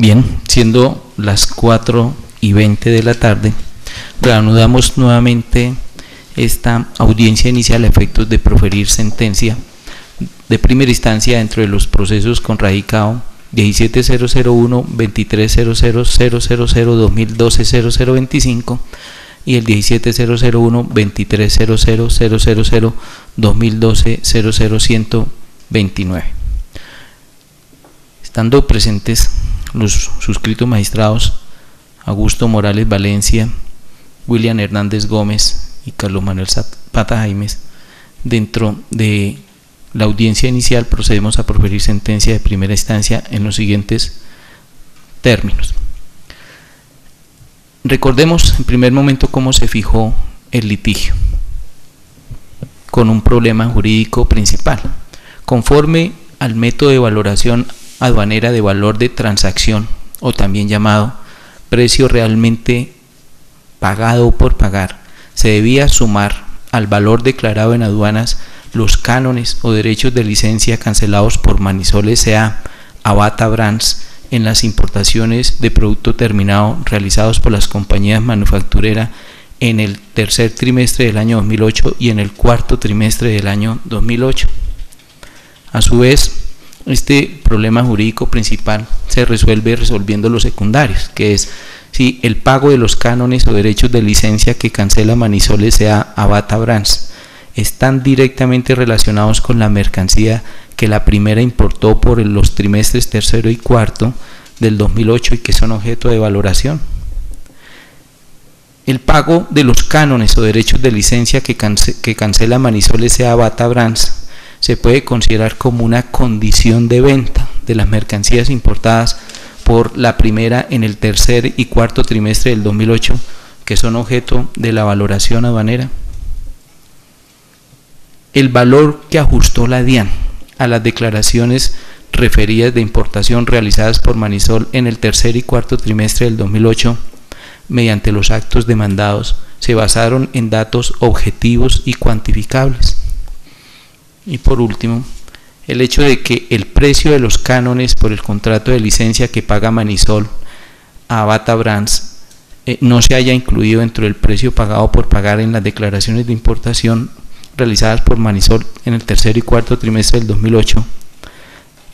Bien, siendo las 4:20 de la tarde, reanudamos nuevamente esta audiencia inicial a efectos de proferir sentencia de primera instancia dentro de los procesos con radicado 17001, 2300, 000, 2012, 0025 y el 17001, 2300, 000, 2012, 00129. Estando presentes los suscritos magistrados Augusto Morales Valencia, William Hernández Gómez y Carlos Manuel Zapata Jaimes, dentro de la audiencia inicial procedemos a proferir sentencia de primera instancia en los siguientes términos. Recordemos en primer momento cómo se fijó el litigio, con un problema jurídico principal. Conforme al método de valoración aduanera de valor de transacción, o también llamado precio realmente pagado o por pagar, se debía sumar al valor declarado en aduanas los cánones o derechos de licencia cancelados por Manisol S.A. a Bata Brands en las importaciones de producto terminado realizados por las compañías manufactureras en el tercer trimestre del año 2008 y en el cuarto trimestre del año 2008. A su vez, este problema jurídico principal se resuelve resolviendo los secundarios, que es si el pago de los cánones o derechos de licencia que cancela Manisol S.A. a Bata Brands están directamente relacionados con la mercancía que la primera importó por los trimestres tercero y cuarto del 2008 y que son objeto de valoración. El pago de los cánones o derechos de licencia que cancela Manisol S.A. a Bata Brands se puede considerar como una condición de venta de las mercancías importadas por la primera en el tercer y cuarto trimestre del 2008 que son objeto de la valoración aduanera. El valor que ajustó la DIAN a las declaraciones referidas de importación realizadas por Manisol en el tercer y cuarto trimestre del 2008 mediante los actos demandados se basaron en datos objetivos y cuantificables. Y por último, el hecho de que el precio de los cánones por el contrato de licencia que paga Manisol a Bata Brands no se haya incluido dentro del precio pagado por pagar en las declaraciones de importación realizadas por Manisol en el tercer y cuarto trimestre del 2008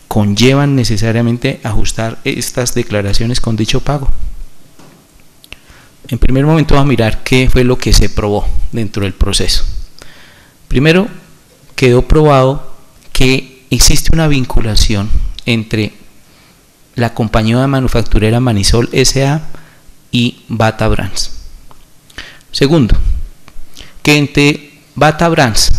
conllevan necesariamente ajustar estas declaraciones con dicho pago. En primer momento vamos a mirar qué fue lo que se probó dentro del proceso. Primero, quedó probado que existe una vinculación entre la compañía manufacturera Manisol S.A. y Bata Brands. Segundo, que entre Bata Brands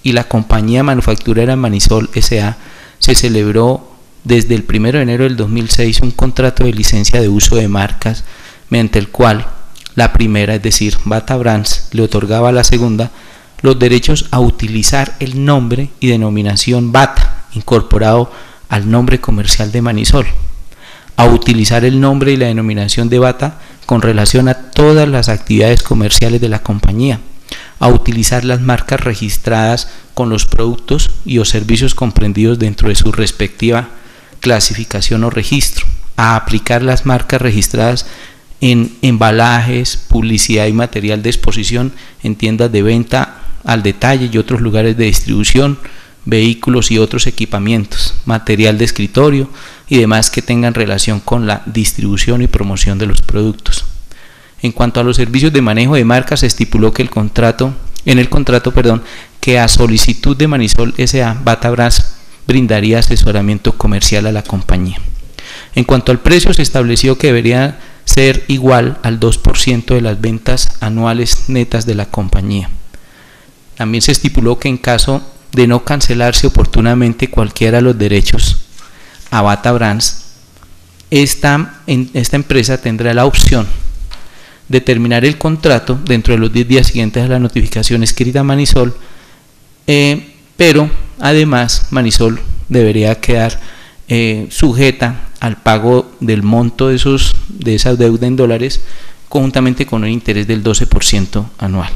y la compañía manufacturera Manisol S.A. se celebró desde el 1 de enero del 2006 un contrato de licencia de uso de marcas mediante el cual la primera, es decir, Bata Brands, le otorgaba a la segunda los derechos a utilizar el nombre y denominación Bata incorporado al nombre comercial de Manisol, a utilizar el nombre y la denominación de Bata con relación a todas las actividades comerciales de la compañía, a utilizar las marcas registradas con los productos y o servicios comprendidos dentro de su respectiva clasificación o registro, a aplicar las marcas registradas en embalajes, publicidad y material de exposición en tiendas de venta al detalle y otros lugares de distribución, vehículos y otros equipamientos, material de escritorio y demás que tengan relación con la distribución y promoción de los productos. En cuanto a los servicios de manejo de marcas, se estipuló que en el contrato, que a solicitud de Manisol S.A. Bata Brands brindaría asesoramiento comercial a la compañía. En cuanto al precio, se estableció que debería ser igual al 2% de las ventas anuales netas de la compañía. También se estipuló que en caso de no cancelarse oportunamente cualquiera de los derechos a Bata Brands, esta empresa tendrá la opción de terminar el contrato dentro de los 10 días siguientes a la notificación escrita a Manisol, pero además Manisol debería quedar sujeta al pago del monto de esa deuda en dólares conjuntamente con un interés del 12% anual.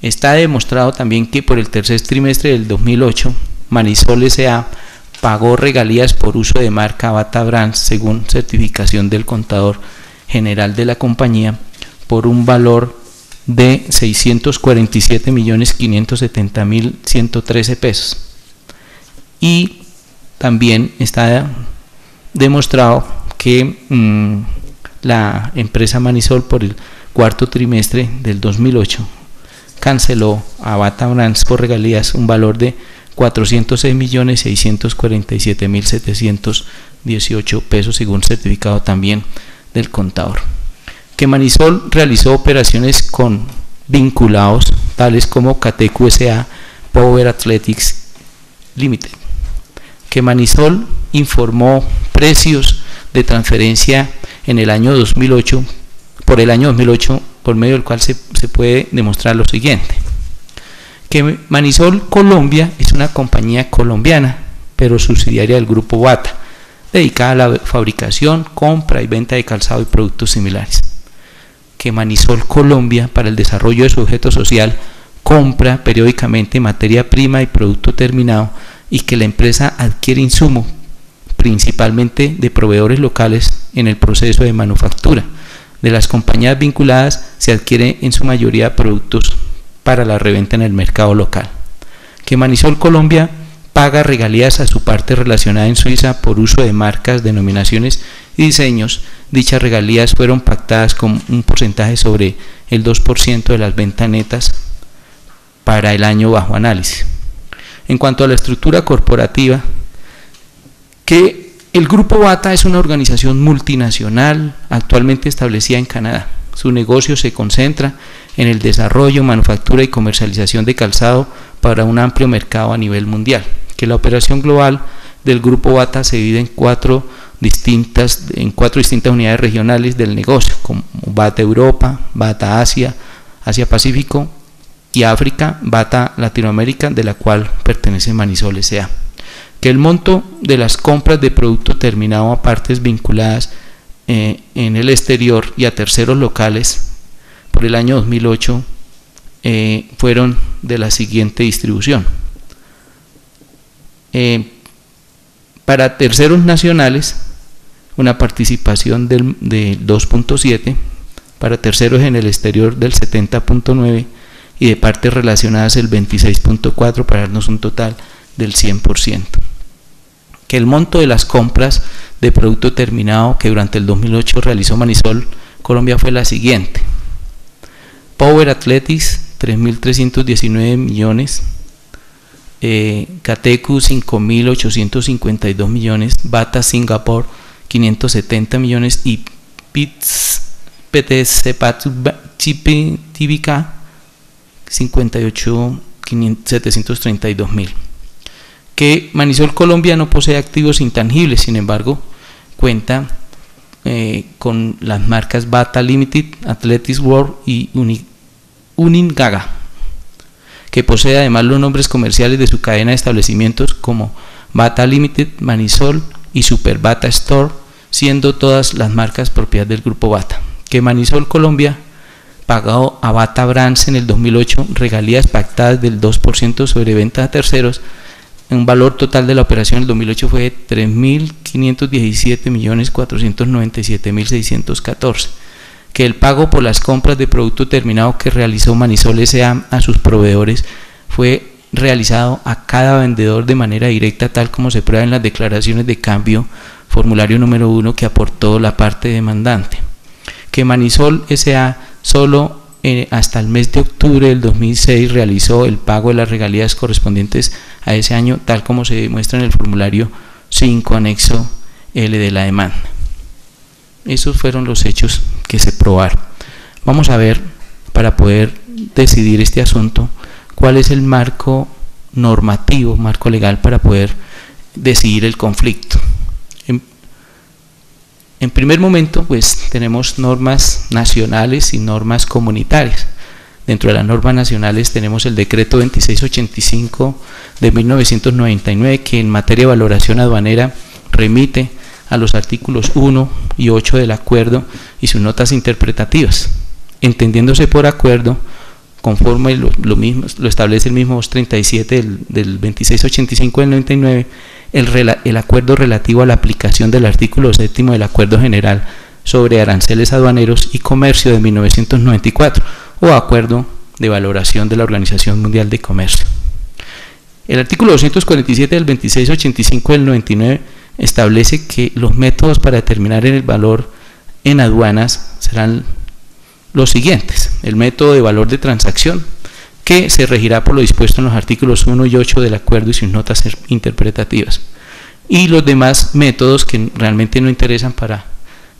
Está demostrado también que por el tercer trimestre del 2008 Manisol S.A. pagó regalías por uso de marca Bata Brands según certificación del contador general de la compañía por un valor de 647.570.113 pesos. Y también está demostrado que la empresa Manisol por el cuarto trimestre del 2008 canceló a Bata Brands por regalías un valor de 406.647.718 pesos según certificado también del contador. Que Manisol realizó operaciones con vinculados tales como Catecu S.A., Power Athletics Limited. Que Manisol informó precios de transferencia en el año 2008, por el año 2008, por medio del cual se puede demostrar lo siguiente: que Manisol Colombia es una compañía colombiana, pero subsidiaria del grupo Bata, dedicada a la fabricación, compra y venta de calzado y productos similares. Que Manisol Colombia, para el desarrollo de su objeto social, compra periódicamente materia prima y producto terminado, y que la empresa adquiere insumos, principalmente de proveedores locales, en el proceso de manufactura. De las compañías vinculadas se adquiere en su mayoría productos para la reventa en el mercado local. Que Manisol Colombia paga regalías a su parte relacionada en Suiza por uso de marcas, denominaciones y diseños. Dichas regalías fueron pactadas con un porcentaje sobre el 2% de las ventas netas para el año bajo análisis. En cuanto a la estructura corporativa, que el Grupo Bata es una organización multinacional actualmente establecida en Canadá. Su negocio se concentra en el desarrollo, manufactura y comercialización de calzado para un amplio mercado a nivel mundial. Que la operación global del Grupo Bata se divide en cuatro distintas unidades regionales del negocio, como Bata Europa, Bata Asia, Asia Pacífico y África, Bata Latinoamérica, de la cual pertenece Manisol S.A. Que el monto de las compras de producto terminado a partes vinculadas en el exterior y a terceros locales por el año 2008 fueron de la siguiente distribución. Para terceros nacionales, una participación del 2.7%, para terceros en el exterior del 70.9% y de partes relacionadas el 26.4%, para darnos un total del 100%. Que el monto de las compras de producto terminado que durante el 2008 realizó Manisol Colombia fue la siguiente: Power Athletics 3.319 millones, Catecu 5.852 millones, Bata Singapore 570 millones y PTC TBK 58.732.000. Que Manisol Colombia no posee activos intangibles, sin embargo cuenta con las marcas Bata Limited, Athletics World y Uningaga, que posee además los nombres comerciales de su cadena de establecimientos como Bata Limited, Manisol y Super Bata Store, siendo todas las marcas propiedad del grupo Bata. Que Manisol Colombia pagó a Bata Brands en el 2008 regalías pactadas del 2% sobre ventas a terceros. Un valor total de la operación en el 2008 fue de 3.517.497.614. Que el pago por las compras de producto terminado que realizó Manisol S.A. a sus proveedores fue realizado a cada vendedor de manera directa, tal como se prueba en las declaraciones de cambio, formulario número 1 que aportó la parte demandante. Que Manisol S.A. solo hasta el mes de octubre del 2006 realizó el pago de las regalías correspondientes a ese año, tal como se demuestra en el formulario 5 anexo L de la demanda. Esos fueron los hechos que se probaron. Vamos a ver, para poder decidir este asunto, cuál es el marco normativo, marco legal para poder decidir el conflicto. En primer momento, pues tenemos normas nacionales y normas comunitarias. Dentro de las normas nacionales tenemos el decreto 2685 de 1999, que en materia de valoración aduanera remite a los artículos 1 y 8 del acuerdo y sus notas interpretativas, entendiéndose por acuerdo conforme lo establece el mismo 237 del 2685 del 99, el acuerdo relativo a la aplicación del artículo 7 del Acuerdo General sobre Aranceles Aduaneros y Comercio de 1994, o Acuerdo de Valoración de la Organización Mundial de Comercio. El artículo 247 del 2685 del 99 establece que los métodos para determinar el valor en aduanas serán los siguientes: el método de valor de transacción, que se regirá por lo dispuesto en los artículos 1 y 8 del acuerdo y sus notas interpretativas, y los demás métodos que realmente no interesan para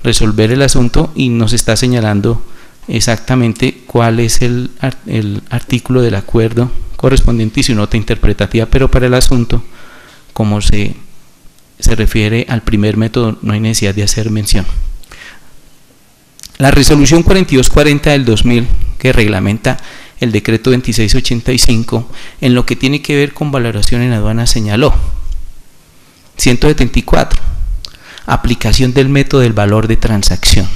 resolver el asunto, y nos está señalando exactamente cuál es el artículo del acuerdo correspondiente y su nota interpretativa, pero para el asunto, como se refiere al primer método, no hay necesidad de hacer mención. La resolución 4240 del 2000, que reglamenta el decreto 2685, en lo que tiene que ver con valoración en aduanas, señaló: 174. Aplicación del método del valor de transacción.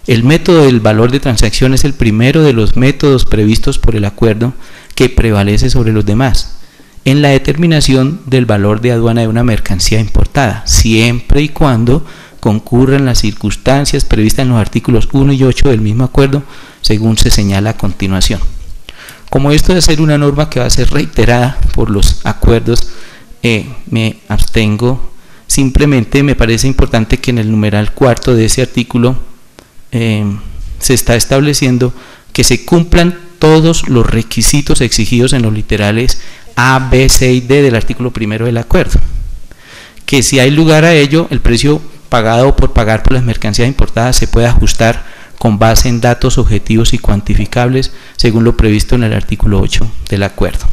El método del valor de transacción es el primero de los métodos previstos por el acuerdo que prevalece sobre los demás en la determinación del valor de aduana de una mercancía importada, siempre y cuando concurran las circunstancias previstas en los artículos 1 y 8 del mismo acuerdo, según se señala a continuación. Como esto de ser una norma que va a ser reiterada por los acuerdos, me abstengo. Simplemente me parece importante que en el numeral cuarto de ese artículo se está estableciendo que se cumplan todos los requisitos exigidos en los literales A, B, C y D del artículo primero del acuerdo, que si hay lugar a ello, el precio pagado o por pagar por las mercancías importadas se puede ajustar con base en datos objetivos y cuantificables según lo previsto en el artículo 8 del acuerdo.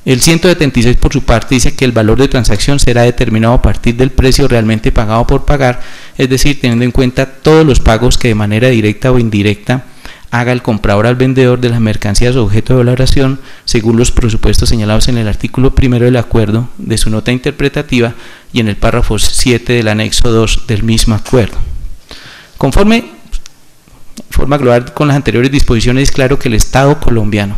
El 176, por su parte, dice que el valor de transacción será determinado a partir del precio realmente pagado por pagar, es decir, teniendo en cuenta todos los pagos que de manera directa o indirecta haga el comprador al vendedor de las mercancías objeto de valoración, según los presupuestos señalados en el artículo primero del acuerdo, de su nota interpretativa y en el párrafo 7 del anexo 2 del mismo acuerdo. Conforme forma global con las anteriores disposiciones, es claro que el Estado colombiano,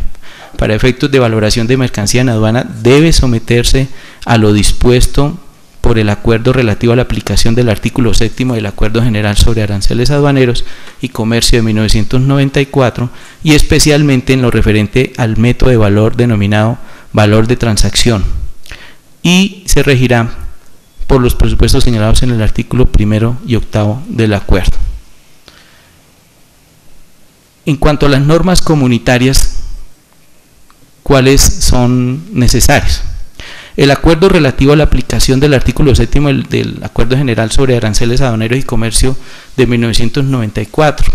para efectos de valoración de mercancía en aduana, debe someterse a lo dispuesto por el acuerdo relativo a la aplicación del artículo 7 del Acuerdo General sobre Aranceles Aduaneros y Comercio de 1994, y especialmente en lo referente al método de valor denominado valor de transacción, y se regirá por los presupuestos señalados en el artículo primero y octavo del acuerdo. En cuanto a las normas comunitarias, ¿cuáles son necesarias? El acuerdo relativo a la aplicación del artículo 7 del Acuerdo General sobre Aranceles Aduaneros y Comercio de 1994,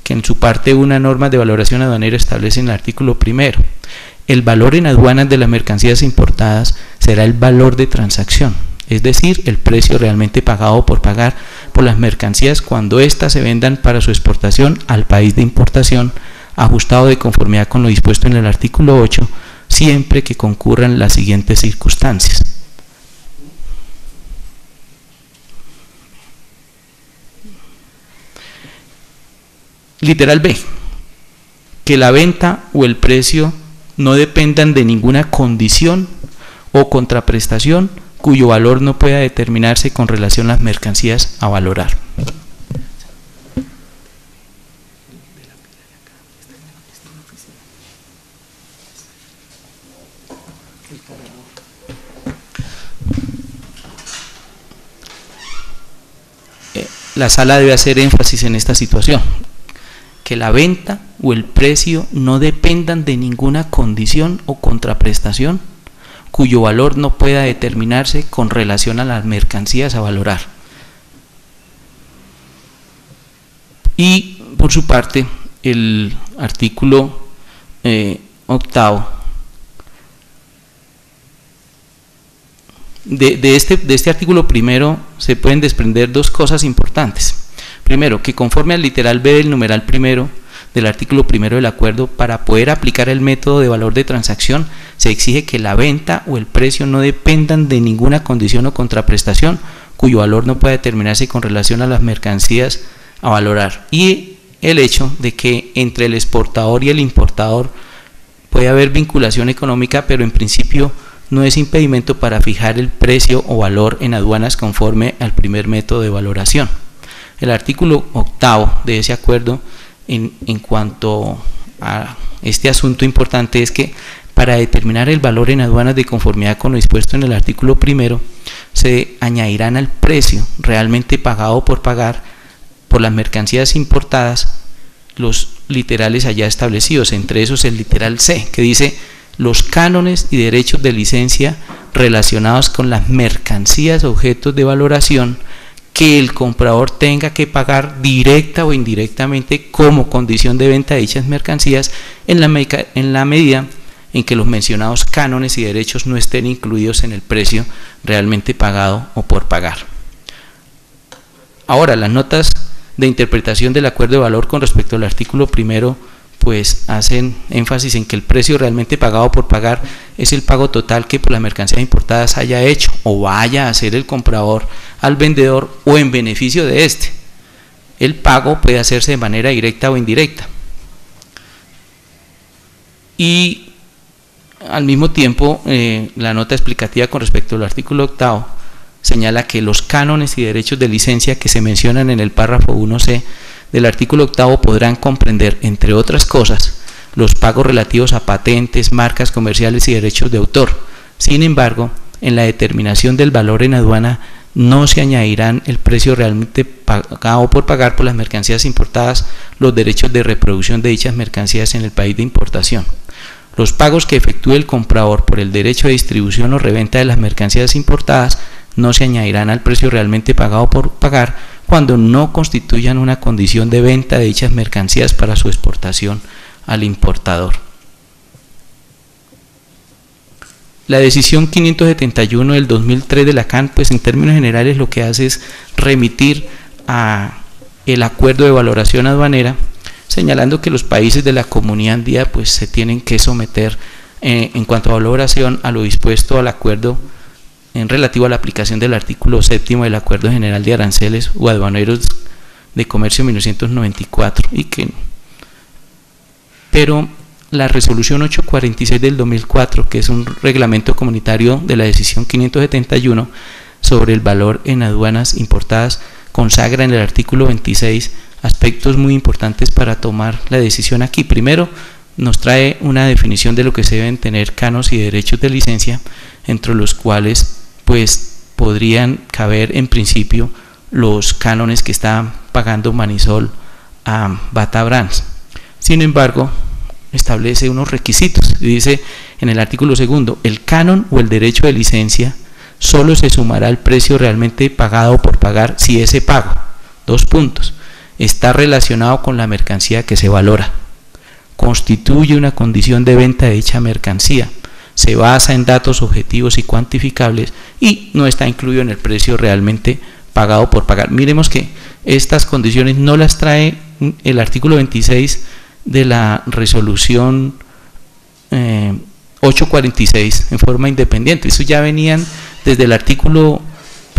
que en su parte 1, normas de valoración aduanera, establece en el artículo primero: el valor en aduanas de las mercancías importadas será el valor de transacción, es decir, el precio realmente pagado o por pagar por las mercancías cuando éstas se vendan para su exportación al país de importación, ajustado de conformidad con lo dispuesto en el artículo 8, siempre que concurran las siguientes circunstancias. Literal B, que la venta o el precio no dependan de ninguna condición o contraprestación cuyo valor no pueda determinarse con relación a las mercancías a valorar. La sala debe hacer énfasis en esta situación: que la venta o el precio no dependan de ninguna condición o contraprestación cuyo valor no pueda determinarse con relación a las mercancías a valorar. Y por su parte, el artículo octavo de este artículo primero se pueden desprender dos cosas importantes. Primero, que conforme al literal B del numeral primero del artículo primero del acuerdo, para poder aplicar el método de valor de transacción se exige que la venta o el precio no dependan de ninguna condición o contraprestación cuyo valor no pueda determinarse con relación a las mercancías a valorar. Y el hecho de que entre el exportador y el importador puede haber vinculación económica, pero en principio no es impedimento para fijar el precio o valor en aduanas conforme al primer método de valoración. El artículo 8º de ese acuerdo en cuanto a este asunto importante es que para determinar el valor en aduanas de conformidad con lo dispuesto en el artículo 1, se añadirán al precio realmente pagado por pagar por las mercancías importadas los literales allá establecidos, entre esos el literal C, que dice los cánones y derechos de licencia relacionados con las mercancías objetos de valoración que el comprador tenga que pagar directa o indirectamente como condición de venta de dichas mercancías en la medida en que los mencionados cánones y derechos no estén incluidos en el precio realmente pagado o por pagar. Ahora, las notas de interpretación del acuerdo de valor con respecto al artículo 1 pues hacen énfasis en que el precio realmente pagado por pagar es el pago total que por las mercancías importadas haya hecho o vaya a hacer el comprador al vendedor o en beneficio de este. El pago puede hacerse de manera directa o indirecta. Y al mismo tiempo, la nota explicativa con respecto al artículo 8º señala que los cánones y derechos de licencia que se mencionan en el párrafo 1c del artículo 8º podrán comprender, entre otras cosas, los pagos relativos a patentes, marcas comerciales y derechos de autor. Sin embargo, en la determinación del valor en aduana no se añadirán el precio realmente pagado por pagar por las mercancías importadas, los derechos de reproducción de dichas mercancías en el país de importación. Los pagos que efectúe el comprador por el derecho de distribución o reventa de las mercancías importadas no se añadirán al precio realmente pagado por pagar cuando no constituyan una condición de venta de dichas mercancías para su exportación al importador. La decisión 571 del 2003 de la CAN, pues en términos generales lo que hace es remitir a el acuerdo de valoración aduanera, señalando que los países de la comunidad andina pues se tienen que someter en cuanto a valoración a lo dispuesto al acuerdo en relativo a la aplicación del artículo 7º del Acuerdo General de Aranceles o Aduaneros de Comercio 1994 pero la resolución 846 del 2004, que es un reglamento comunitario de la decisión 571 sobre el valor en aduanas importadas, consagra en el artículo 26 aspectos muy importantes para tomar la decisión aquí. Primero, nos trae una definición de lo que se deben tener cánones y derechos de licencia, entre los cuales pues podrían caber en principio los cánones que está pagando Manisol a Bata Brands. Sin embargo, establece unos requisitos y dice en el artículo 2: el canon o el derecho de licencia solo se sumará al precio realmente pagado o por pagar si ese pago, está relacionado con la mercancía que se valora, constituye una condición de venta de dicha mercancía, se basa en datos objetivos y cuantificables y no está incluido en el precio realmente pagado por pagar. Miremos que estas condiciones no las trae el artículo 26 de la resolución 846 en forma independiente. Eso ya venían desde el artículo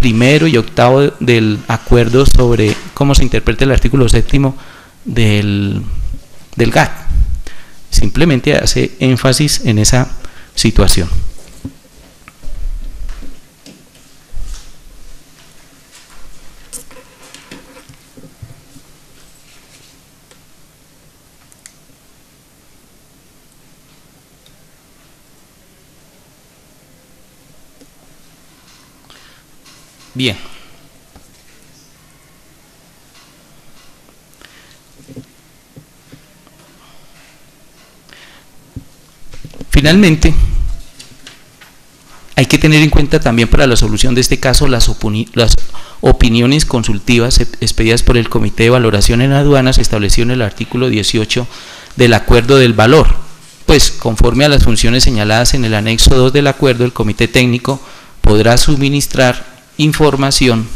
1 y 8 del acuerdo sobre cómo se interpreta el artículo 7º del GATT. Simplemente hace énfasis en esa situación. Bien. Finalmente, hay que tener en cuenta también para la solución de este caso las opiniones consultivas expedidas por el Comité de Valoración en Aduanas establecido en el artículo 18 del Acuerdo del Valor. Pues conforme a las funciones señaladas en el anexo 2 del acuerdo, el Comité Técnico podrá suministrar información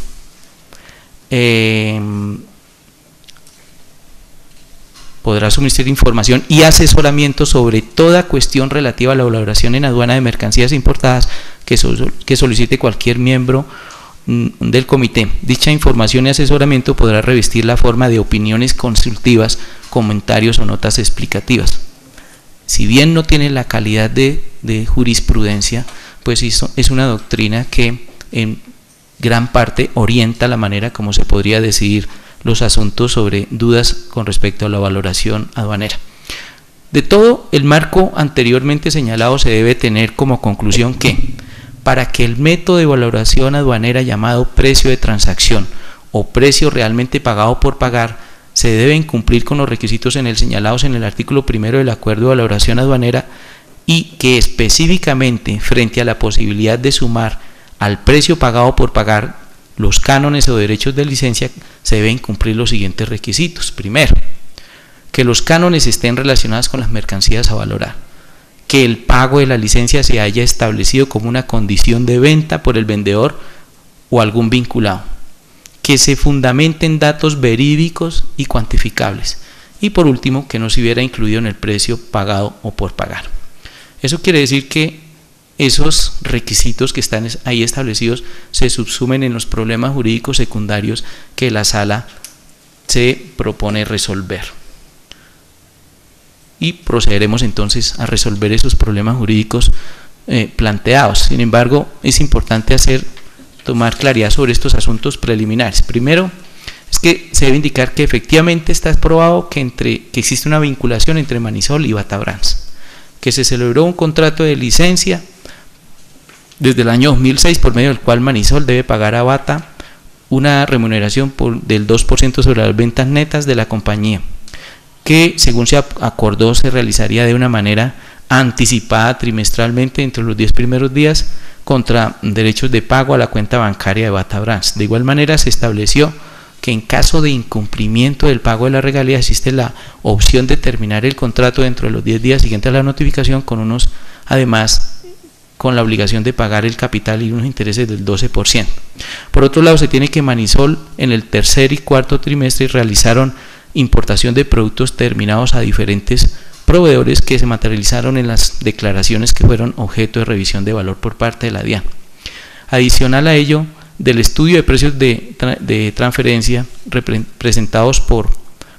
y asesoramiento sobre toda cuestión relativa a la valoración en aduana de mercancías importadas que solicite cualquier miembro del comité. Dicha información y asesoramiento podrá revestir la forma de opiniones consultivas, comentarios o notas explicativas. Si bien no tiene la calidad de jurisprudencia, pues es una doctrina que en gran parte orienta la manera como se podría decidir los asuntos sobre dudas con respecto a la valoración aduanera. De todo el marco anteriormente señalado, se debe tener como conclusión que para que el método de valoración aduanera llamado precio de transacción o precio realmente pagado por pagar se deben cumplir con los requisitos señalados en el artículo 1 del Acuerdo de Valoración Aduanera, y que específicamente frente a la posibilidad de sumar al precio pagado por pagar los cánones o derechos de licencia, se deben cumplir los siguientes requisitos. Primero, que los cánones estén relacionados con las mercancías a valorar, que el pago de la licencia se haya establecido como una condición de venta por el vendedor o algún vinculado, que se fundamenten datos verídicos y cuantificables, y por último, que no se hubiera incluido en el precio pagado o por pagar. Eso quiere decir que esos requisitos que están ahí establecidos se subsumen en los problemas jurídicos secundarios que la sala se propone resolver. Y procederemos entonces a resolver esos problemas jurídicos planteados. Sin embargo, es importante tomar claridad sobre estos asuntos preliminares. Primero, es que se debe indicar que efectivamente está probado que existe una vinculación entre Manisol y Batabrans, que se celebró un contrato de licencia desde el año 2006 por medio del cual Manisol debe pagar a Bata una remuneración del 2% sobre las ventas netas de la compañía, que según se acordó se realizaría de una manera anticipada trimestralmente entre los 10 primeros días contra derechos de pago a la cuenta bancaria de Batabrans. De igual manera se estableció que en caso de incumplimiento del pago de la regalía existe la opción de terminar el contrato dentro de los 10 días siguientes a la notificación, además con la obligación de pagar el capital y unos intereses del 12%. Por otro lado, se tiene que Manisol en el tercer y cuarto trimestre realizaron importación de productos terminados a diferentes proveedores que se materializaron en las declaraciones que fueron objeto de revisión de valor por parte de la DIAN. Adicional a ello, del estudio de precios de transferencia presentados por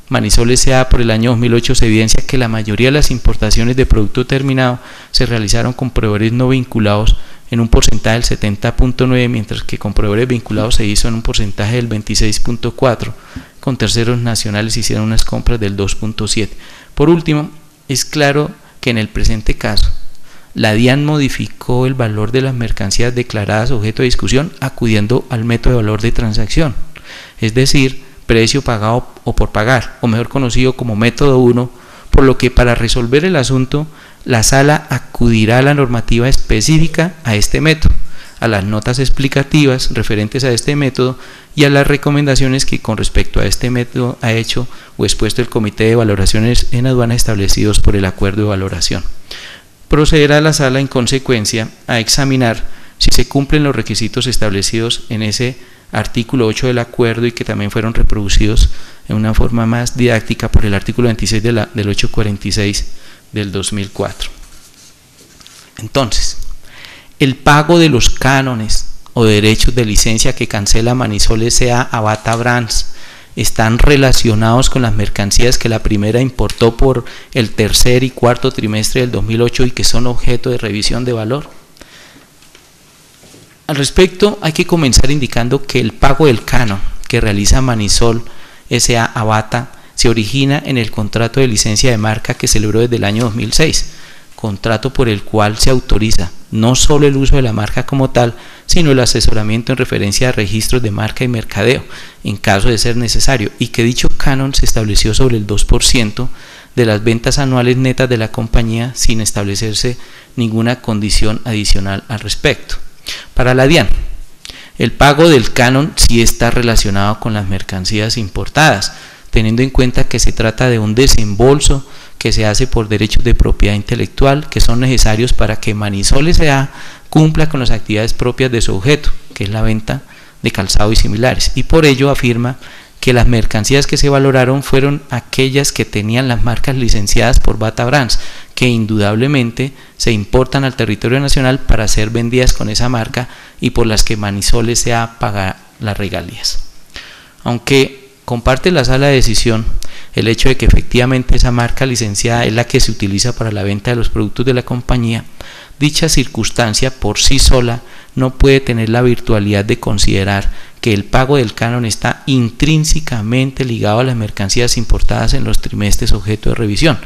Manisol S.A. por el año 2008 se evidencia que la mayoría de las importaciones de producto terminado se realizaron con proveedores no vinculados en un porcentaje del 70.9%, mientras que con proveedores vinculados se hizo en un porcentaje del 26.4%, con terceros nacionales hicieron unas compras del 2.7%. Por último, es claro que en el presente caso, la DIAN modificó el valor de las mercancías declaradas objeto de discusión acudiendo al método de valor de transacción, es decir, precio pagado o por pagar, o mejor conocido como método 1, por lo que para resolver el asunto, la sala acudirá a la normativa específica a este método, a las notas explicativas referentes a este método y a las recomendaciones que con respecto a este método ha hecho o expuesto el Comité de Valoraciones en Aduanas establecidos por el Acuerdo de Valoración. Procederá la sala en consecuencia a examinar si se cumplen los requisitos establecidos en ese artículo 8 del acuerdo y que también fueron reproducidos en una forma más didáctica por el artículo 26 del 846 del 2004. Entonces, el pago de los cánones o derechos de licencia que cancela Manisol S.A. a Batabrans están relacionados con las mercancías que la primera importó por el tercer y cuarto trimestre del 2008 y que son objeto de revisión de valor. Al respecto, hay que comenzar indicando que el pago del canon que realiza Manisol S.A. a Bata se origina en el contrato de licencia de marca que celebró desde el año 2006, contrato por el cual se autoriza no solo el uso de la marca como tal, sino el asesoramiento en referencia a registros de marca y mercadeo, en caso de ser necesario, y que dicho canon se estableció sobre el 2% de las ventas anuales netas de la compañía sin establecerse ninguna condición adicional al respecto. Para la DIAN, el pago del canon sí está relacionado con las mercancías importadas, teniendo en cuenta que se trata de un desembolso que se hace por derechos de propiedad intelectual que son necesarios para que Manisol S.A. cumpla con las actividades propias de su objeto, que es la venta de calzado y similares, y por ello afirma que las mercancías que se valoraron fueron aquellas que tenían las marcas licenciadas por Batabrans, que indudablemente se importan al territorio nacional para ser vendidas con esa marca y por las que Manisol S.A. paga las regalías. Aunque comparte la sala de decisión el hecho de que efectivamente esa marca licenciada es la que se utiliza para la venta de los productos de la compañía, dicha circunstancia por sí sola no puede tener la virtualidad de considerar que el pago del canon está intrínsecamente ligado a las mercancías importadas en los trimestres objeto de revisión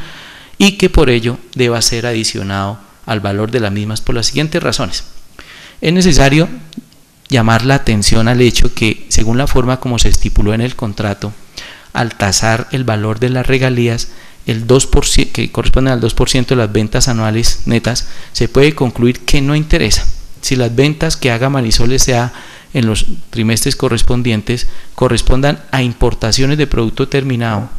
y que por ello deba ser adicionado al valor de las mismas por las siguientes razones. Es necesario llamar la atención al hecho que, según la forma como se estipuló en el contrato, al tasar el valor de las regalías, el 2%, que corresponde al 2% de las ventas anuales netas, se puede concluir que no interesa si las ventas que haga Manisol S.A. en los trimestres correspondientes correspondan a importaciones de producto terminado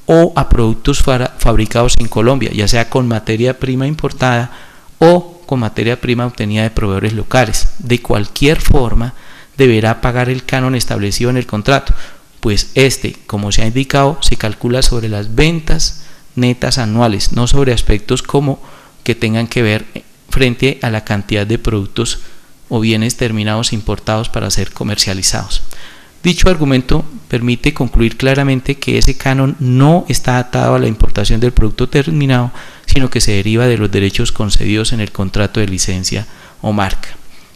o a productos fabricados en Colombia, ya sea con materia prima importada o con materia prima obtenida de proveedores locales. De cualquier forma, deberá pagar el canon establecido en el contrato, pues este, como se ha indicado, se calcula sobre las ventas netas anuales, no sobre aspectos como que tengan que ver frente a la cantidad de productos o bienes terminados importados para ser comercializados. Dicho argumento permite concluir claramente que ese canon no está atado a la importación del producto terminado, sino que se deriva de los derechos concedidos en el contrato de licencia o marca.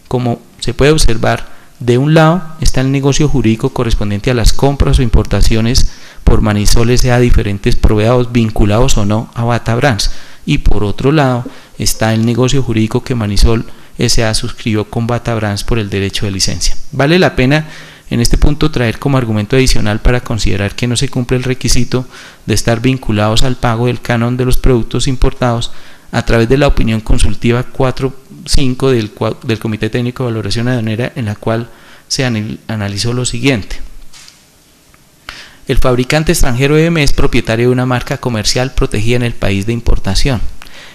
Como se puede observar, de un lado está el negocio jurídico correspondiente a las compras o importaciones por Manisol S.A. diferentes proveedores vinculados o no a Bata Brands, y por otro lado está el negocio jurídico que Manisol S.A. suscribió con Bata Brands por el derecho de licencia. Vale la pena en este punto traer como argumento adicional para considerar que no se cumple el requisito de estar vinculados al pago del canon de los productos importados a través de la opinión consultiva 4.5 del Comité Técnico de Valoración Aduanera, en la cual se analizó lo siguiente. El fabricante extranjero EM es propietario de una marca comercial protegida en el país de importación.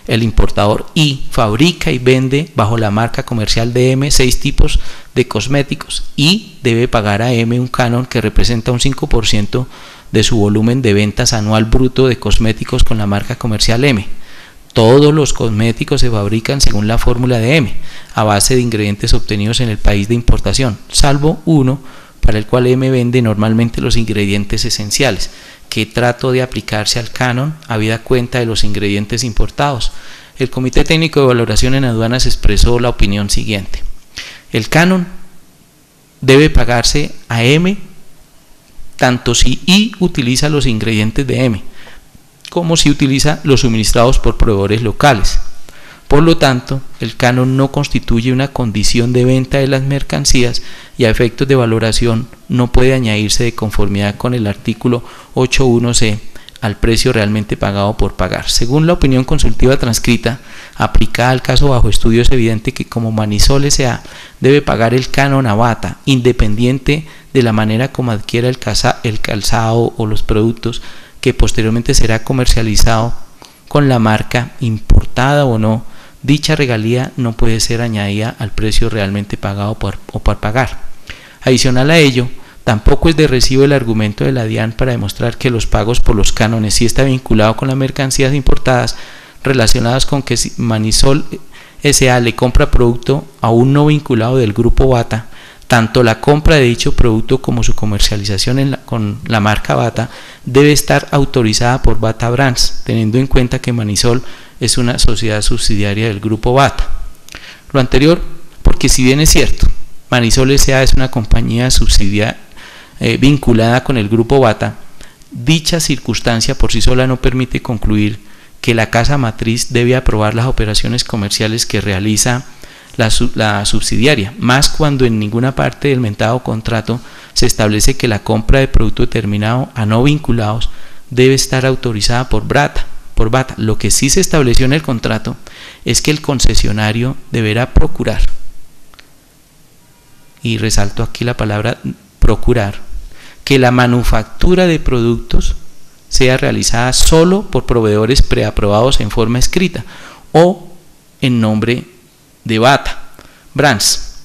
El importador I fabrica y vende bajo la marca comercial de M 6 tipos de cosméticos y debe pagar a M un canon que representa un 5% de su volumen de ventas anual bruto de cosméticos con la marca comercial M. Todos los cosméticos se fabrican según la fórmula de M, a base de ingredientes obtenidos en el país de importación, salvo uno para el cual M vende normalmente los ingredientes esenciales, que trato de aplicarse al canon habida cuenta de los ingredientes importados. El Comité Técnico de Valoración en Aduanas expresó la opinión siguiente: el canon debe pagarse a M tanto si I utiliza los ingredientes de M como si utiliza los suministrados por proveedores locales. Por lo tanto, el canon no constituye una condición de venta de las mercancías y a efectos de valoración no puede añadirse de conformidad con el artículo 8.1c al precio realmente pagado por pagar. Según la opinión consultiva transcrita, aplicada al caso bajo estudio, es evidente que como Manisol S.A. debe pagar el canon a Bata, independiente de la manera como adquiera el calzado o los productos que posteriormente será comercializado con la marca importada o no. Dicha regalía no puede ser añadida al precio realmente pagado o por pagar. Adicional a ello, tampoco es de recibo el argumento de la DIAN para demostrar que los pagos por los cánones sí está vinculado con las mercancías importadas relacionadas con que Manisol S.A. le compra producto a un no vinculado del grupo Bata. Tanto la compra de dicho producto como su comercialización con la marca Bata debe estar autorizada por Bata Brands, teniendo en cuenta que Manisol es una sociedad subsidiaria del grupo Bata. Lo anterior, porque si bien es cierto, Manisol S.A. es una compañía subsidiaria vinculada con el grupo Bata, dicha circunstancia por sí sola no permite concluir que la casa matriz debe aprobar las operaciones comerciales que realiza la subsidiaria, más cuando en ninguna parte del mentado contrato se establece que la compra de producto determinado a no vinculados debe estar autorizada por Bata. Lo que sí se estableció en el contrato es que el concesionario deberá procurar, y resalto aquí la palabra procurar, que la manufactura de productos sea realizada solo por proveedores preaprobados en forma escrita o en nombre de Bata Brands.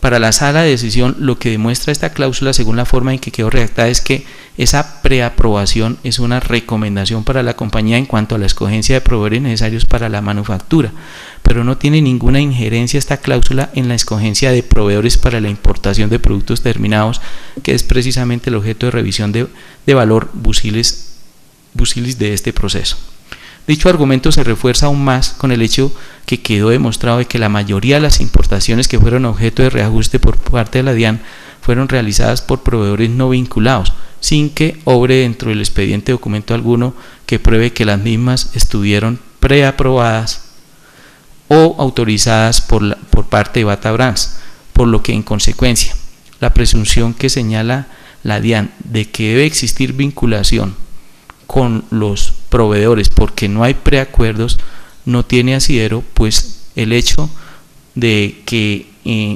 Para la sala de decisión, lo que demuestra esta cláusula, según la forma en que quedó redactada, es que esa preaprobación es una recomendación para la compañía en cuanto a la escogencia de proveedores necesarios para la manufactura, pero no tiene ninguna injerencia esta cláusula en la escogencia de proveedores para la importación de productos terminados, que es precisamente el objeto de revisión de valor busilis de este proceso. Dicho argumento se refuerza aún más con el hecho que quedó demostrado de que la mayoría de las importaciones que fueron objeto de reajuste por parte de la DIAN fueron realizadas por proveedores no vinculados, sin que obre dentro del expediente documento alguno que pruebe que las mismas estuvieron preaprobadas o autorizadas por parte de Bata Brands, por lo que en consecuencia la presunción que señala la DIAN de que debe existir vinculación con los proveedores porque no hay preacuerdos no tiene asidero, pues el hecho de que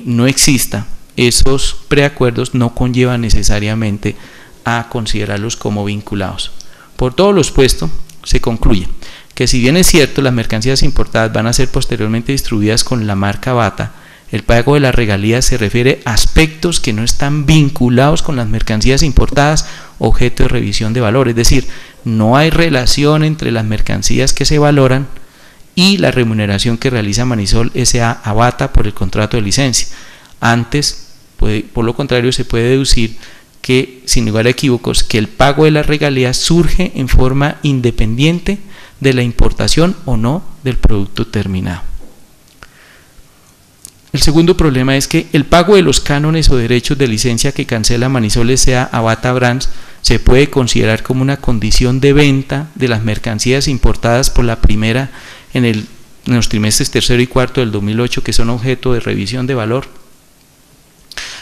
no exista esos preacuerdos no conlleva necesariamente a considerarlos como vinculados. Por todo lo expuesto, se concluye que si bien es cierto las mercancías importadas van a ser posteriormente distribuidas con la marca Bata, el pago de las regalías se refiere a aspectos que no están vinculados con las mercancías importadas objeto de revisión de valor, es decir, no hay relación entre las mercancías que se valoran y la remuneración que realiza Manisol S.A. a Bata por el contrato de licencia. Antes, por lo contrario, se puede deducir que, sin lugar a equívocos, que el pago de las regalías surge en forma independiente de la importación o no del producto terminado. El segundo problema es que el pago de los cánones o derechos de licencia que cancela Manisol S.A. a Bata Brands se puede considerar como una condición de venta de las mercancías importadas por la primera en los trimestres tercero y cuarto del 2008 que son objeto de revisión de valor.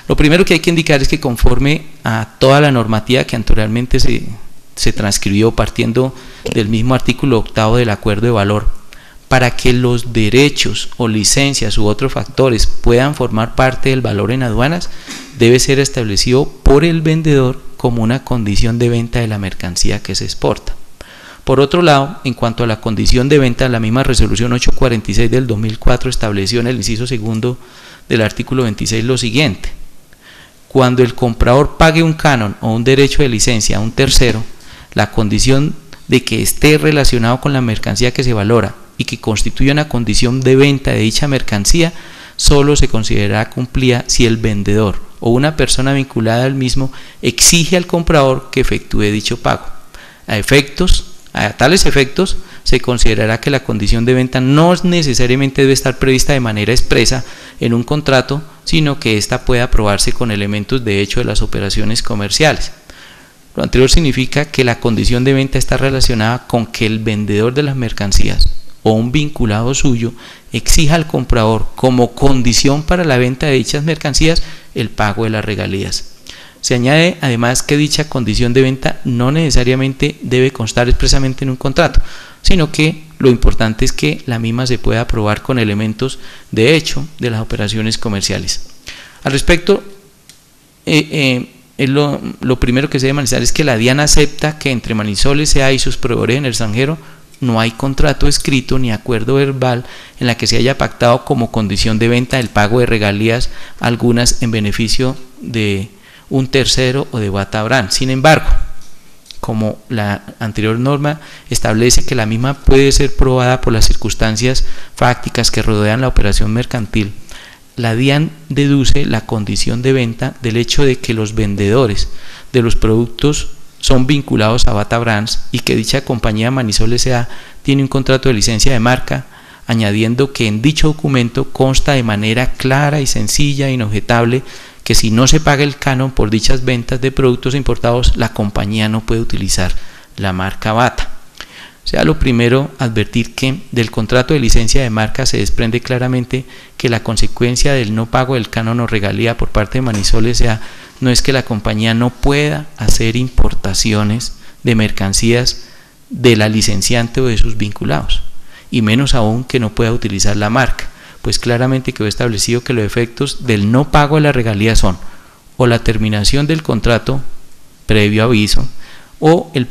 Lo primero que hay que indicar es que conforme a toda la normativa que anteriormente se transcribió partiendo del mismo artículo 8 del acuerdo de valor, para que los derechos o licencias u otros factores puedan formar parte del valor en aduanas, debe ser establecido por el vendedor como una condición de venta de la mercancía que se exporta. Por otro lado, en cuanto a la condición de venta, la misma resolución 846 del 2004 estableció en el inciso segundo del artículo 26 lo siguiente: cuando el comprador pague un canon o un derecho de licencia a un tercero, la condición de que esté relacionado con la mercancía que se valora y que constituya una condición de venta de dicha mercancía, solo se considerará cumplida si el vendedor o una persona vinculada al mismo exige al comprador que efectúe dicho pago. A tales efectos, se considerará que la condición de venta no necesariamente debe estar prevista de manera expresa en un contrato, sino que ésta puede aprobarse con elementos de hecho de las operaciones comerciales. Lo anterior significa que la condición de venta está relacionada con que el vendedor de las mercancías o un vinculado suyo exija al comprador como condición para la venta de dichas mercancías el pago de las regalías. Se añade además que dicha condición de venta no necesariamente debe constar expresamente en un contrato, sino que lo importante es que la misma se pueda aprobar con elementos de hecho de las operaciones comerciales. Al respecto, lo primero que se debe manifestar es que la DIAN acepta que entre Manisol S.A. y sus proveedores en el extranjero no hay contrato escrito ni acuerdo verbal en la que se haya pactado como condición de venta el pago de regalías, algunas en beneficio de un tercero o de Bata Brands. Sin embargo, como la anterior norma establece que la misma puede ser probada por las circunstancias fácticas que rodean la operación mercantil, la DIAN deduce la condición de venta del hecho de que los vendedores de los productos son vinculados a Bata Brands y que dicha compañía Manisol S.A. tiene un contrato de licencia de marca, añadiendo que en dicho documento consta de manera clara y sencilla e inobjetable que si no se paga el canon por dichas ventas de productos importados, la compañía no puede utilizar la marca Bata. O sea, lo primero, advertir que del contrato de licencia de marca se desprende claramente que la consecuencia del no pago del canon o regalía por parte de Manisol S.A. no es que la compañía no pueda hacer importaciones de mercancías de la licenciante o de sus vinculados, y menos aún que no pueda utilizar la marca, pues claramente quedó establecido que los efectos del no pago de la regalía son o la terminación del contrato previo aviso o el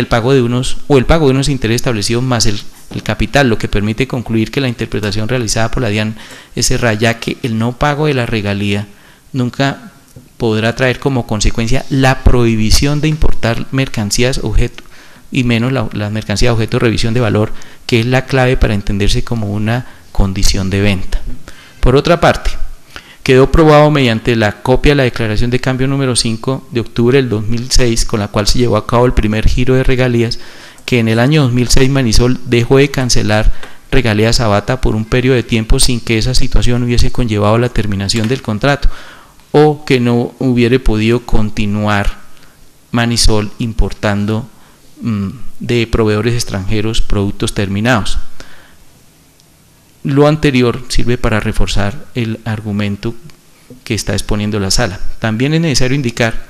pago de unos intereses establecidos más el capital, lo que permite concluir que la interpretación realizada por la DIAN es errada, ya que el no pago de la regalía nunca podrá traer como consecuencia la prohibición de importar mercancías objeto y menos las mercancías objeto de revisión de valor, que es la clave para entenderse como una condición de venta. Por otra parte, quedó probado mediante la copia de la declaración de cambio número 5 de octubre del 2006, con la cual se llevó a cabo el primer giro de regalías, que en el año 2006 Manisol dejó de cancelar regalías a Bata por un periodo de tiempo sin que esa situación hubiese conllevado la terminación del contrato, o que no hubiera podido continuar Manisol importando de proveedores extranjeros productos terminados. Lo anterior sirve para reforzar el argumento que está exponiendo la sala. También es necesario indicar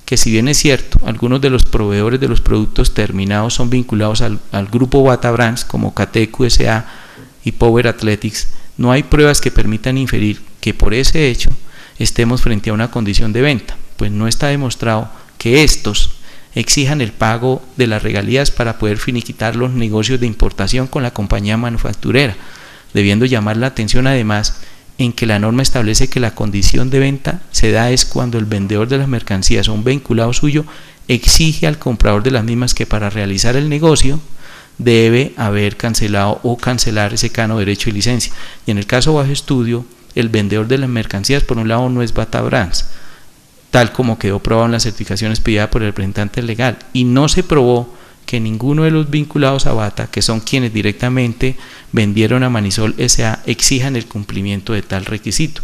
que, si bien es cierto, algunos de los proveedores de los productos terminados son vinculados al grupo Bata Brands como Catecu S.A. y Power Athletics, no hay pruebas que permitan inferir que por ese hecho estemos frente a una condición de venta, pues no está demostrado que estos exijan el pago de las regalías para poder finiquitar los negocios de importación con la compañía manufacturera, debiendo llamar la atención además en que la norma establece que la condición de venta se da es cuando el vendedor de las mercancías o un vinculado suyo exige al comprador de las mismas que para realizar el negocio debe haber cancelado o cancelar ese canon de derecho y licencia. Y en el caso bajo estudio, el vendedor de las mercancías por un lado no es Bata Brands, tal como quedó probado en las certificaciones pedidas por el representante legal, y no se probó que ninguno de los vinculados a Bata, que son quienes directamente vendieron a Manisol S.A., exijan el cumplimiento de tal requisito.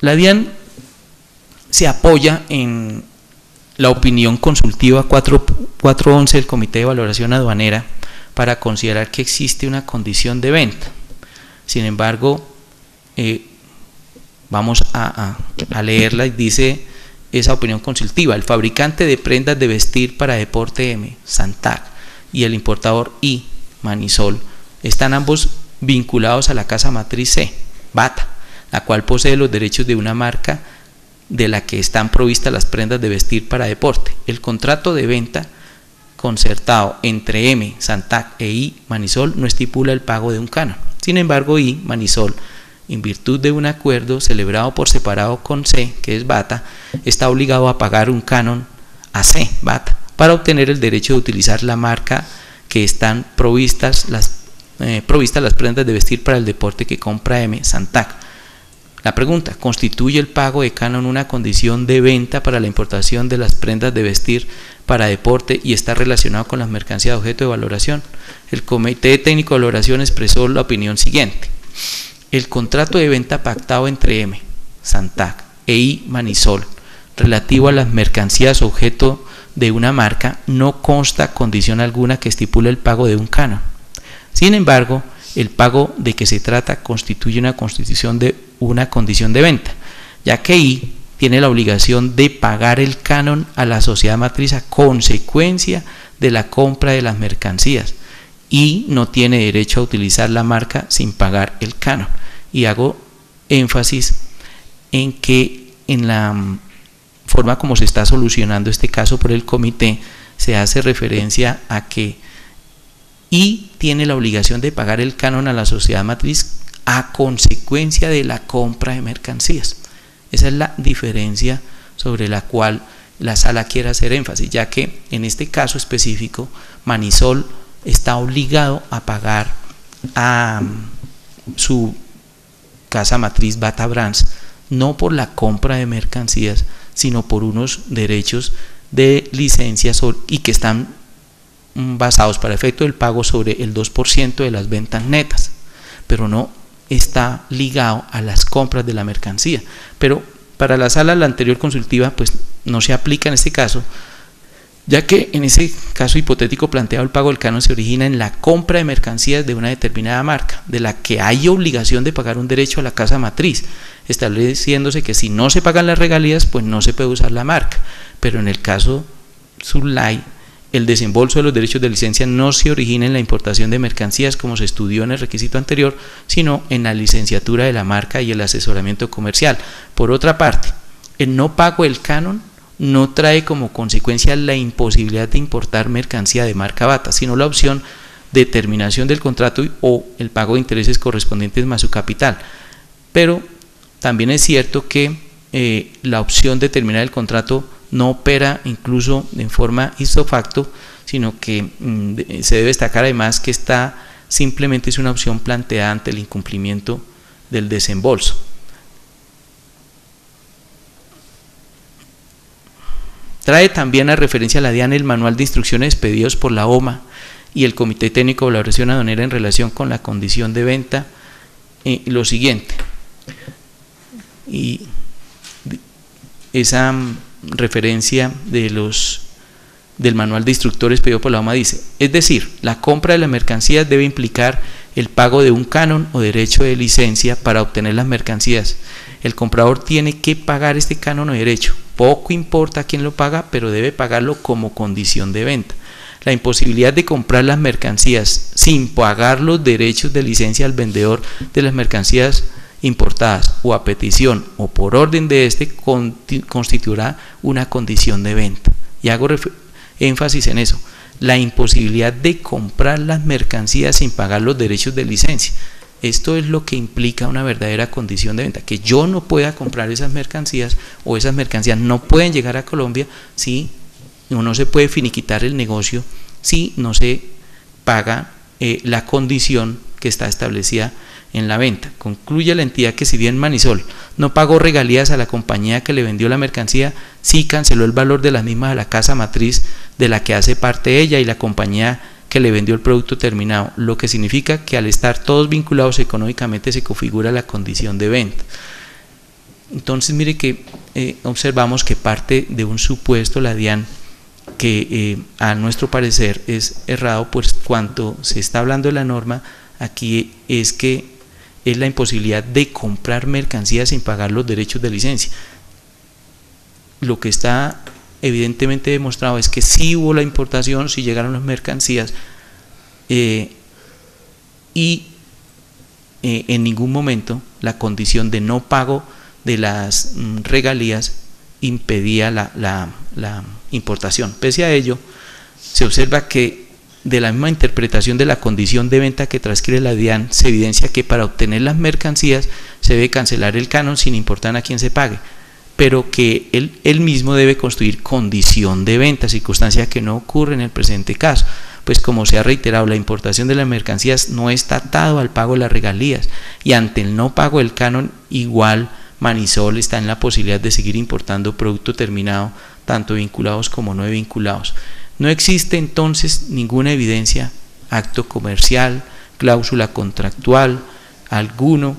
La DIAN se apoya en la opinión consultiva 411 del Comité de Valoración Aduanera para considerar que existe una condición de venta. Sin embargo, vamos a leerla, y dice esa opinión consultiva: el fabricante de prendas de vestir para deporte M, Santac, y el importador I, Manisol, están ambos vinculados a la casa matriz C, Bata, la cual posee los derechos de una marca de la que están provistas las prendas de vestir para deporte. El contrato de venta concertado entre M, Santac e I, Manisol no estipula el pago de un canon. Sin embargo, I, Manisol, en virtud de un acuerdo celebrado por separado con C, que es Bata, está obligado a pagar un canon a C, Bata, para obtener el derecho de utilizar la marca que están provistas las prendas de vestir para el deporte que compra M, Santac. La pregunta: ¿constituye el pago de canon una condición de venta para la importación de las prendas de vestir para deporte y está relacionado con las mercancías de objeto de valoración? El Comité Técnico de Valoración expresó la opinión siguiente: el contrato de venta pactado entre M, Santac e I, Manisol, relativo a las mercancías objeto de una marca, no consta condición alguna que estipule el pago de un canon. Sin embargo, el pago de que se trata constituye una condición de venta, ya que I tiene la obligación de pagar el canon a la sociedad matriz a consecuencia de la compra de las mercancías, y no tiene derecho a utilizar la marca sin pagar el canon. Y hago énfasis en que en la forma como se está solucionando este caso por el comité se hace referencia a que I tiene la obligación de pagar el canon a la sociedad matriz a consecuencia de la compra de mercancías. Esa es la diferencia sobre la cual la sala quiere hacer énfasis, ya que en este caso específico Manisol está obligado a pagar a su casa matriz Bata Brands, no por la compra de mercancías, sino por unos derechos de licencia y que están basados para efecto del pago sobre el 2% de las ventas netas, pero no está ligado a las compras de la mercancía. Pero para la sala, la anterior consultiva, pues no se aplica en este caso, ya que en ese caso hipotético planteado el pago del canon se origina en la compra de mercancías de una determinada marca, de la que hay obligación de pagar un derecho a la casa matriz, estableciéndose que si no se pagan las regalías, pues no se puede usar la marca. Pero en el caso Sublay, el desembolso de los derechos de licencia no se origina en la importación de mercancías como se estudió en el requisito anterior, sino en la licenciatura de la marca y el asesoramiento comercial. Por otra parte, el no pago del canon no trae como consecuencia la imposibilidad de importar mercancía de marca Bata, sino la opción de terminación del contrato o el pago de intereses correspondientes más su capital. Pero también es cierto que la opción de terminar el contrato no opera incluso en forma ipso facto, sino que se debe destacar además que esta simplemente es una opción planteada ante el incumplimiento del desembolso. Trae también a referencia a la DIAN el manual de instrucciones expedidos por la OMA y el Comité Técnico de Valoración Aduanera en relación con la condición de venta, lo siguiente, y esa referencia del manual de instructores pedido por la OMA dice: es decir, la compra de las mercancías debe implicar el pago de un canon o derecho de licencia para obtener las mercancías. El comprador tiene que pagar este canon o derecho. Poco importa quién lo paga, pero debe pagarlo como condición de venta. La imposibilidad de comprar las mercancías sin pagar los derechos de licencia al vendedor de las mercancías importadas o a petición o por orden de este constituirá una condición de venta. Y hago énfasis en eso, la imposibilidad de comprar las mercancías sin pagar los derechos de licencia. Esto es lo que implica una verdadera condición de venta, que yo no pueda comprar esas mercancías o esas mercancías no pueden llegar a Colombia si no se puede finiquitar el negocio, si no se paga la condición que está establecida en la venta. Concluye la entidad que si bien Manisol no pagó regalías a la compañía que le vendió la mercancía, sí canceló el valor de las mismas a la casa matriz de la que hace parte ella y la compañía que le vendió el producto terminado, lo que significa que al estar todos vinculados económicamente se configura la condición de venta. Entonces mire que observamos que parte de un supuesto la DIAN que a nuestro parecer es errado, pues cuando se está hablando de la norma aquí es que es la imposibilidad de comprar mercancías sin pagar los derechos de licencia. Lo que está evidentemente demostrado es que sí hubo la importación, sí llegaron las mercancías y en ningún momento la condición de no pago de las regalías impedía la importación. Pese a ello, se observa que de la misma interpretación de la condición de venta que transcribe la DIAN se evidencia que para obtener las mercancías se debe cancelar el canon sin importar a quién se pague, pero que él mismo debe constituir condición de venta, circunstancia que no ocurre en el presente caso, pues como se ha reiterado, la importación de las mercancías no está atado al pago de las regalías y ante el no pago del canon igual Manisol está en la posibilidad de seguir importando producto terminado, tanto vinculados como no vinculados. No existe entonces ninguna evidencia, acto comercial, cláusula contractual, alguno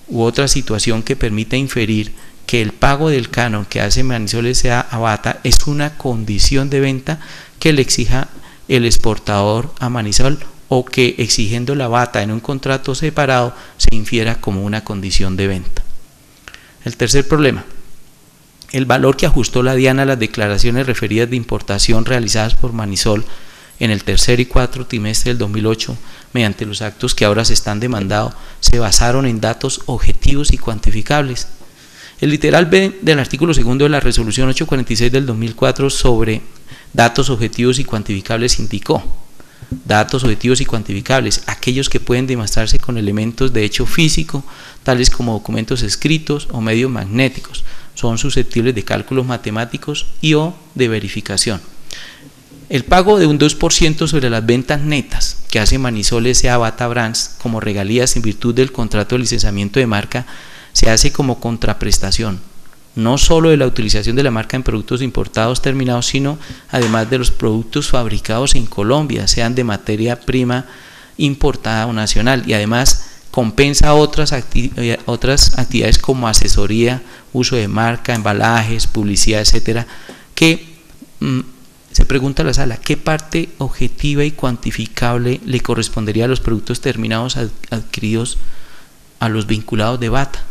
u otra situación que permita inferir que el pago del canon que hace Manisol S.A. Bata es una condición de venta que le exija el exportador a Manisol o que exigiendo la Bata en un contrato separado se infiera como una condición de venta. El tercer problema, el valor que ajustó la DIAN a las declaraciones referidas de importación realizadas por Manisol en el tercer y cuarto trimestre del 2008 mediante los actos que ahora se están demandando se basaron en datos objetivos y cuantificables. El literal B del artículo segundo de la resolución 846 del 2004 sobre datos objetivos y cuantificables indicó: datos objetivos y cuantificables, aquellos que pueden demostrarse con elementos de hecho físico, tales como documentos escritos o medios magnéticos, son susceptibles de cálculos matemáticos y o de verificación. El pago de un 2% sobre las ventas netas que hace Manisol S.A. Bata Brands como regalías en virtud del contrato de licenciamiento de marca se hace como contraprestación, no solo de la utilización de la marca en productos importados terminados, sino además de los productos fabricados en Colombia, sean de materia prima importada o nacional, y además compensa otras actividades como asesoría, uso de marca, embalajes, publicidad, etcétera, que se pregunta a la sala, ¿qué parte objetiva y cuantificable le correspondería a los productos terminados adquiridos a los vinculados de Bata?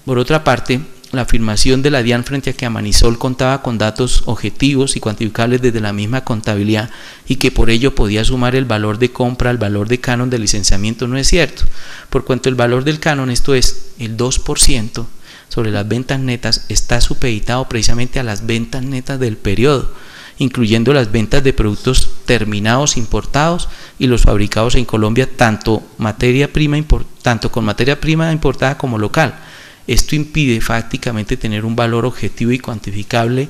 Por otra parte, la afirmación de la DIAN frente a que Manisol contaba con datos objetivos y cuantificables desde la misma contabilidad y que por ello podía sumar el valor de compra al valor de canon de licenciamiento no es cierto, por cuanto el valor del canon, esto es el 2% sobre las ventas netas, está supeditado precisamente a las ventas netas del periodo, incluyendo las ventas de productos terminados importados y los fabricados en Colombia, tanto con materia prima importada como local. Esto impide prácticamente tener un valor objetivo y cuantificable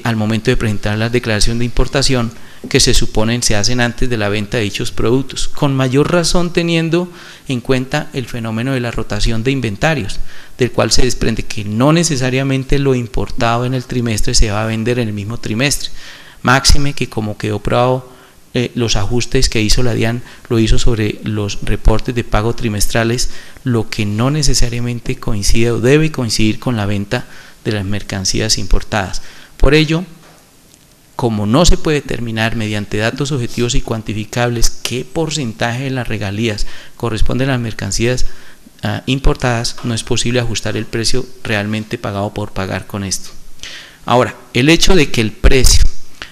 al momento de presentar la declaración de importación, que se suponen se hacen antes de la venta de dichos productos, con mayor razón teniendo en cuenta el fenómeno de la rotación de inventarios, del cual se desprende que no necesariamente lo importado en el trimestre se va a vender en el mismo trimestre. Máxime que, como quedó probado, los ajustes que hizo la DIAN lo hizo sobre los reportes de pago trimestrales, lo que no necesariamente coincide o debe coincidir con la venta de las mercancías importadas. Por ello, como no se puede determinar mediante datos objetivos y cuantificables qué porcentaje de las regalías corresponde a las mercancías importadas, no es posible ajustar el precio realmente pagado por pagar con esto. Ahora, el hecho de que el precio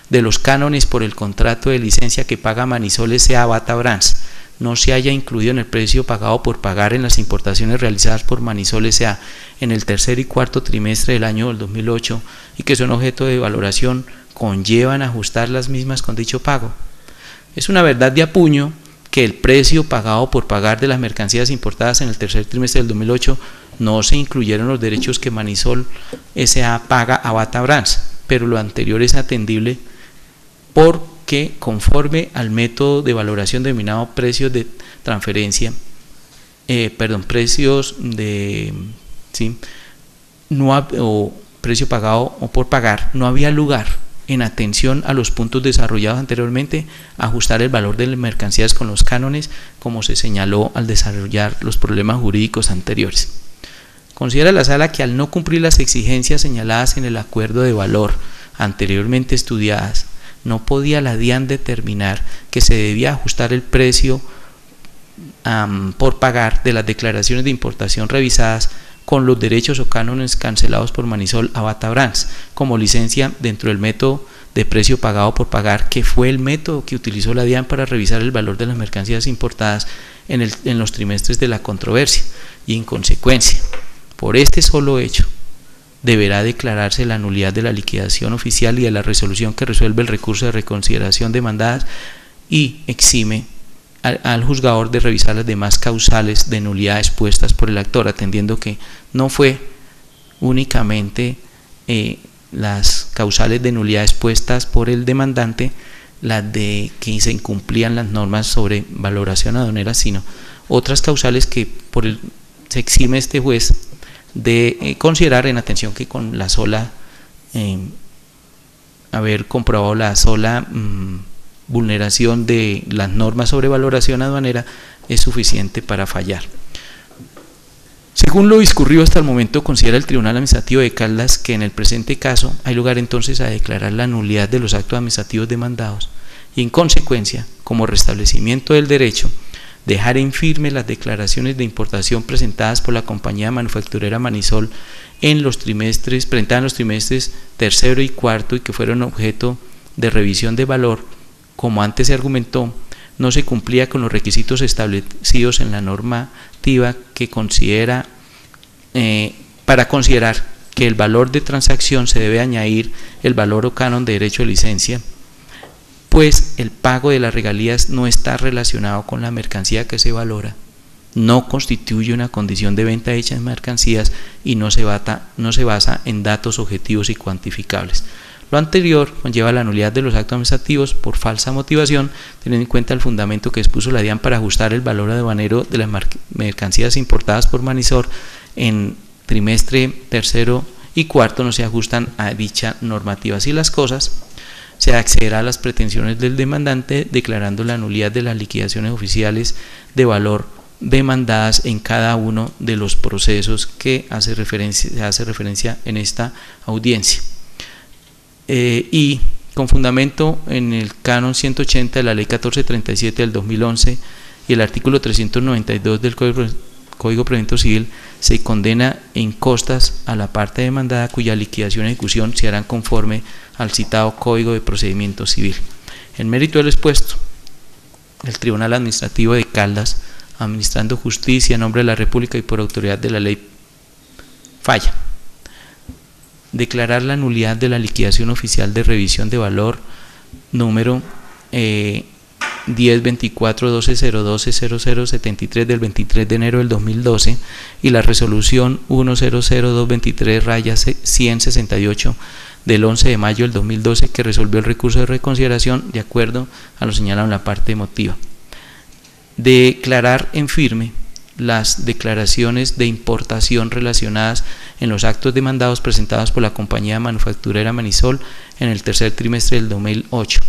de los cánones por el contrato de licencia que paga Manisol S.A. Bata Brands no se haya incluido en el precio pagado por pagar en las importaciones realizadas por Manisol S.A. en el tercer y cuarto trimestre del año 2008 y que son objeto de valoración, conllevan ajustar las mismas con dicho pago. Es una verdad de apuño que el precio pagado por pagar de las mercancías importadas en el tercer trimestre del 2008 no se incluyeron los derechos que Manisol S.A. paga a Bata Brands, pero lo anterior es atendible porque, conforme al método de valoración denominado precios de transferencia, o precio pagado o por pagar, no había lugar, en atención a los puntos desarrollados anteriormente, ajustar el valor de las mercancías con los cánones, como se señaló al desarrollar los problemas jurídicos anteriores. Considera la Sala que al no cumplir las exigencias señaladas en el acuerdo de valor anteriormente estudiadas, no podía la DIAN determinar que se debía ajustar el precio por pagar de las declaraciones de importación revisadas con los derechos o cánones cancelados por Manisol a Bata Brands como licencia dentro del método de precio pagado por pagar, que fue el método que utilizó la DIAN para revisar el valor de las mercancías importadas en los trimestres de la controversia, y en consecuencia, por este solo hecho, deberá declararse la nulidad de la liquidación oficial y de la resolución que resuelve el recurso de reconsideración demandadas y exime al juzgador de revisar las demás causales de nulidad expuestas por el actor, atendiendo que no fue únicamente las causales de nulidad expuestas por el demandante las de que se incumplían las normas sobre valoración aduanera, sino otras causales que se exime este juez de considerar, en atención que con la sola haber comprobado la sola vulneración de las normas sobre valoración aduanera es suficiente para fallar. Según lo discurrido hasta el momento, considera el Tribunal Administrativo de Caldas que en el presente caso hay lugar entonces a declarar la nulidad de los actos administrativos demandados y, en consecuencia, como restablecimiento del derecho, dejar en firme las declaraciones de importación presentadas por la compañía manufacturera Manisol presentadas en los trimestres tercero y cuarto y que fueron objeto de revisión de valor. Como antes se argumentó, no se cumplía con los requisitos establecidos en la normativa que para considerar que el valor de transacción se debe añadir el valor o canon de derecho de licencia, pues el pago de las regalías no está relacionado con la mercancía que se valora, no constituye una condición de venta hecha en mercancías y no se basa en datos objetivos y cuantificables. Lo anterior conlleva la nulidad de los actos administrativos por falsa motivación, teniendo en cuenta el fundamento que expuso la DIAN para ajustar el valor aduanero de las mercancías importadas por Manisol en trimestre tercero y cuarto no se ajustan a dicha normativa. Así las cosas, se accederá a las pretensiones del demandante declarando la nulidad de las liquidaciones oficiales de valor demandadas en cada uno de los procesos que se hace referencia en esta audiencia. Y con fundamento en el canon 180 de la ley 1437 del 2011 y el artículo 392 del Código Procedimiento Civil, se condena en costas a la parte demandada cuya liquidación y ejecución se harán conforme al citado Código de Procedimiento Civil. En mérito del expuesto, el Tribunal Administrativo de Caldas, administrando justicia en nombre de la República y por autoridad de la ley, falla. Declarar la nulidad de la liquidación oficial de revisión de valor número 1024-1202-0073 del 23 de enero del 2012 y la resolución 100223-168 del 11 de mayo del 2012 que resolvió el recurso de reconsideración de acuerdo a lo señalado en la parte emotiva. Declarar en firme las declaraciones de importación relacionadas en los actos demandados presentados por la compañía manufacturera Manisol en el tercer trimestre del 2008.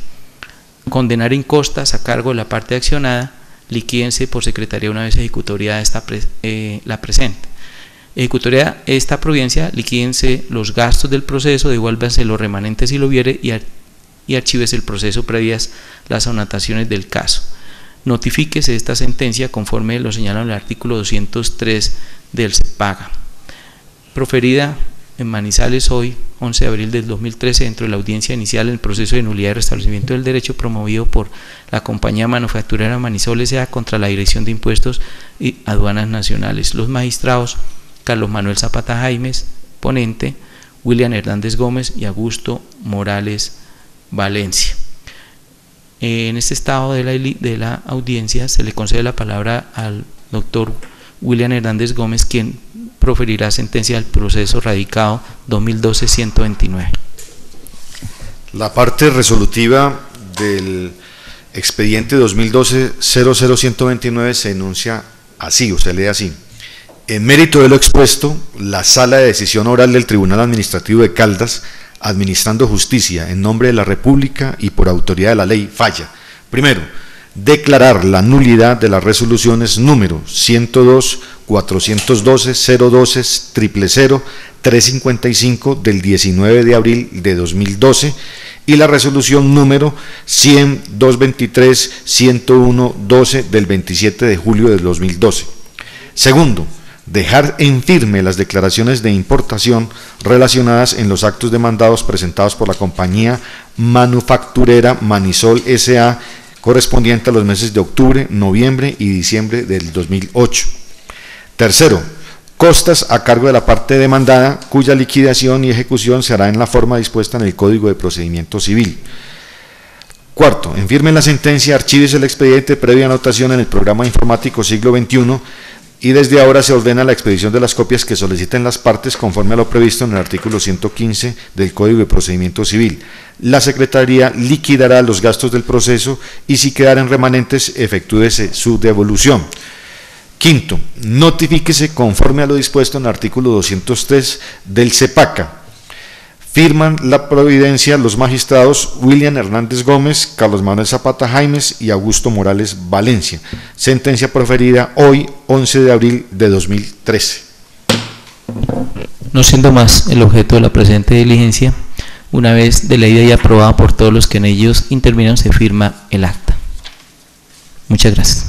Condenar en costas a cargo de la parte accionada, liquídense por secretaría una vez ejecutoriada la presente. Ejecutoriada esta providencia, liquídense los gastos del proceso, devuélvanse los remanentes si lo hubiere y archívese el proceso previas las anotaciones del caso. Notifíquese esta sentencia conforme lo señala en el artículo 203 del CEPAGA. Proferida en Manizales hoy, 11 de abril del 2013, dentro de la audiencia inicial en el proceso de nulidad y restablecimiento del derecho promovido por la compañía manufacturera Manisol S.A. contra la Dirección de Impuestos y Aduanas Nacionales. Los magistrados Carlos Manuel Zapata Jaimes, ponente, William Hernández Gómez y Augusto Morales Valencia. En este estado de la audiencia se le concede la palabra al doctor William Hernández Gómez, quien proferirá sentencia del proceso radicado 2012-129. La parte resolutiva del expediente 2012-00129 se enuncia así, o se lee así. En mérito de lo expuesto, la Sala de Decisión Oral del Tribunal Administrativo de Caldas, administrando justicia en nombre de la República y por autoridad de la ley, falla. Primero, declarar la nulidad de las resoluciones número 102, 412, 012, 000, 355 del 19 de abril de 2012 y la resolución número 100, 223, 101, 12 del 27 de julio de 2012. Segundo, dejar en firme las declaraciones de importación relacionadas en los actos demandados presentados por la compañía manufacturera Manisol S.A. correspondiente a los meses de octubre, noviembre y diciembre del 2008. Tercero, costas a cargo de la parte demandada, cuya liquidación y ejecución se hará en la forma dispuesta en el Código de Procedimiento Civil. Cuarto, en firme la sentencia, archívese el expediente previa anotación en el programa informático siglo XXI y desde ahora se ordena la expedición de las copias que soliciten las partes conforme a lo previsto en el artículo 115 del Código de Procedimiento Civil. La Secretaría liquidará los gastos del proceso y si quedaren remanentes, efectúese su devolución. Quinto, notifíquese conforme a lo dispuesto en el artículo 203 del CEPACA. Firman la providencia los magistrados William Hernández Gómez, Carlos Manuel Zapata Jaimes y Augusto Morales Valencia. Sentencia proferida hoy, 11 de abril de 2013. No siendo más el objeto de la presente diligencia, una vez de leída y aprobada por todos los que en ellos intervinieron, se firma el acta. Muchas gracias.